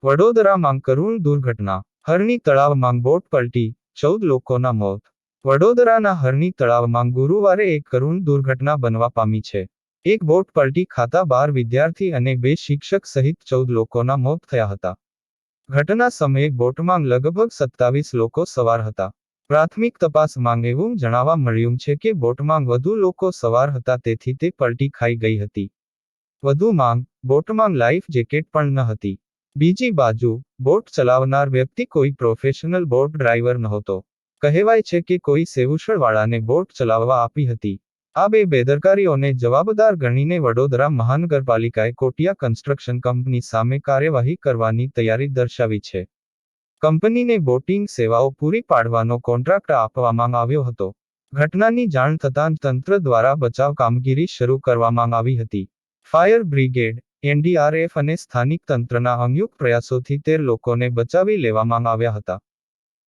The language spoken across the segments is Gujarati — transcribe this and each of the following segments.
વડોદરામાં કરુણ દુર્ઘટના, હરણી તળાવમાં બોટ પલટી, 14 લોકોના મોત. વડોદરાના હરણી તળાવમાં ગુરુવારે એક કરુણ દુર્ઘટના બનવા પામી છે. એક બોટ પલટી ખાતા 12 વિદ્યાર્થી અને 2 શિક્ષક સહિત 14 લોકોના મોત થયા હતા. ઘટના સમયે બોટમાં લગભગ 27 લોકો સવાર હતા. પ્રાથમિક તપાસમાં એવું જાણવા મળ્યું છે કે બોટમાં વધુ લોકો સવાર હતા, તેથી તે પલટી ખાઈ ગઈ હતી. વધુમાં, બોટમાં લાઈફ જેકેટ પણ ન હતી. બીજી બાજુ, બોટ ચલાવનાર વ્યક્તિ કોઈ પ્રોફેશનલ બોટ ડ્રાઈવર નહોતો. કહેવાય છે કે કોઈ સેવુશળવાળાને બોટ ચલાવવા આપી હતી. આ બે બેદરકારીઓને જવાબદાર ગણીને વડોદરા મહાનગરપાલિકાએ કોટિયા કન્સ્ટ્રક્શન કંપની સામે કાર્યવાહી કરવાની તૈયારી દર્શાવી છે. કંપનીને બોટિંગ સેવાઓ પૂરી પાડવાનો કોન્ટ્રાક્ટ આપવામાં આવ્યો હતો. ઘટનાની જાણ થતાં તંત્ર દ્વારા બચાવ કામગીરી શરૂ કરવામાં આવી હતી. ફાયર બ્રિગેડ, એનડીઆરએફ અને સ્થાનિક તંત્રના સંયુક્ત પ્રયાસોથી 13 લોકોને બચાવી લેવામાં આવ્યા હતા.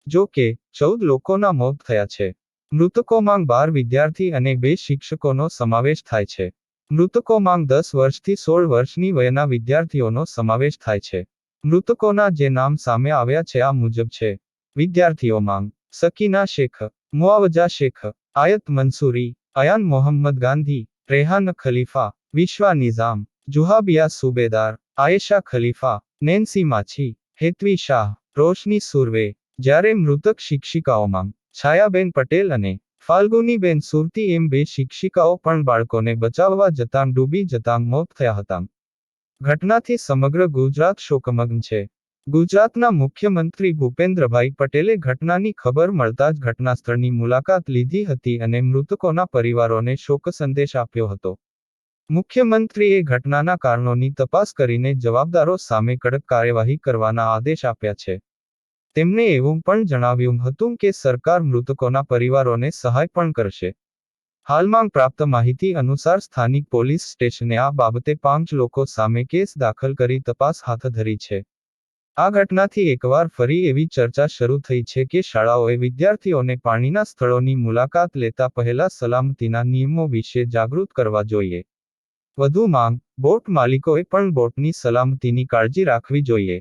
જો કે, 14 લોકોના મોત થયા છે. મૃતકોમાં 12 વિદ્યાર્થી અને 2 શિક્ષકોનો સમાવેશ થાય છે. મૃતકોમાં 10 વર્ષથી 16 વર્ષની વયના વિદ્યાર્થીઓનો સમાવેશ થાય છે. મૃતકોના જે નામ સામે આવ્યા છે આ મુજબ છે. વિદ્યાર્થીઓમાં સકીના શેખ, મુઆવજા શેખ, આયત મંસૂરી, અયાન મોહમ્મદ ગાંધી, રેહાન ખલીફા, વિશ્વા નિઝામ, જુહાબિયા સુબેદાર, આયેશા ખલીફા, નેન્સી માછી, હેત્વી શાહ, રોશની સુરવે. જ્યારે મૃતક શિક્ષિકાઓમાં છાયાબેન પટેલ અને ફાલ્ગુનીબેન સુરતી એમ 2 શિક્ષિકાઓ પણ બાળકોને બચાવવા જતાં ડૂબી જતાં મોત થયા હતા. ઘટનાથી સમગ્ર ગુજરાત શોકમગ્ન છે. ગુજરાતના મુખ્યમંત્રી ભૂપેન્દ્રભાઈ પટેલે ઘટનાની ખબર મળતા જ ઘટનાસ્થળની મુલાકાત લીધી હતી અને મૃતકોના પરિવારોને શોકસંદેશ આપ્યો હતો. મુખ્યમંત્રીએ ઘટનાના કારણોની તપાસ કરીને જવાબદારો સામે કડક કાર્યવાહી કરવાના આદેશ આપ્યા છે. તેમણે એવું પણ જણાવ્યું હતું કે સરકાર મૃતકોના પરિવારોને સહાય પણ કરશે. હાલમાં પ્રાપ્ત માહિતી અનુસાર સ્થાનિક પોલીસ સ્ટેશને આ બાબતે 5 લોકો સામે કેસ દાખલ કરી તપાસ હાથ ધરી છે. આ ઘટનાથી એકવાર ફરી એવી ચર્ચા શરૂ થઈ છે કે શાળાઓએ વિદ્યાર્થીઓને પાણીના સ્થળોની મુલાકાત લેતા પહેલા સલામતીના નિયમો વિશે જાગૃત કરવા જોઈએ. વધુમાં, બોટ માલિકોએ પણ બોટની સલામતીની કાળજી રાખવી જોઈએ.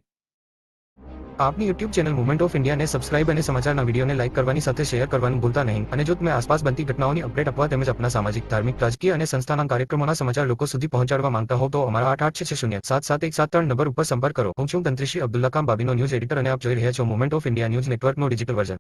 આપની YouTube ચેનલ મૂવમેન્ટ ઓફ ઇન્ડિયાને સબસ્ક્રાઇબ અને સમાચારના વિડીયોને લાઇક કરવાની સાથે શેર કરવાનું ભૂલતા નહીં. અને જો તમે આસપાસ બનતી ઘટનાઓની અપડેટ આપવા તેમજ આપના સામાજિક, ધાર્મિક, રાજકીય અને સંસ્થાના કાર્યક્રમોના સમાચાર લોકો સુધી પહોંચાડવા માંગતા હો તો અમારા 8860777173 નંબર ઉપર સંપર્ક કરો. હું છું તંત્રીશ્રી અબ્દુલ્લા ખાન બાબીનો ન્યૂઝ એડિટર અને આપ જોઈ રહ્યા છો મૂવમેન્ટ ઓફ ઇન્ડિયા ન્યૂઝ નેટવર્કનું ડિજિટલ વર્ઝન.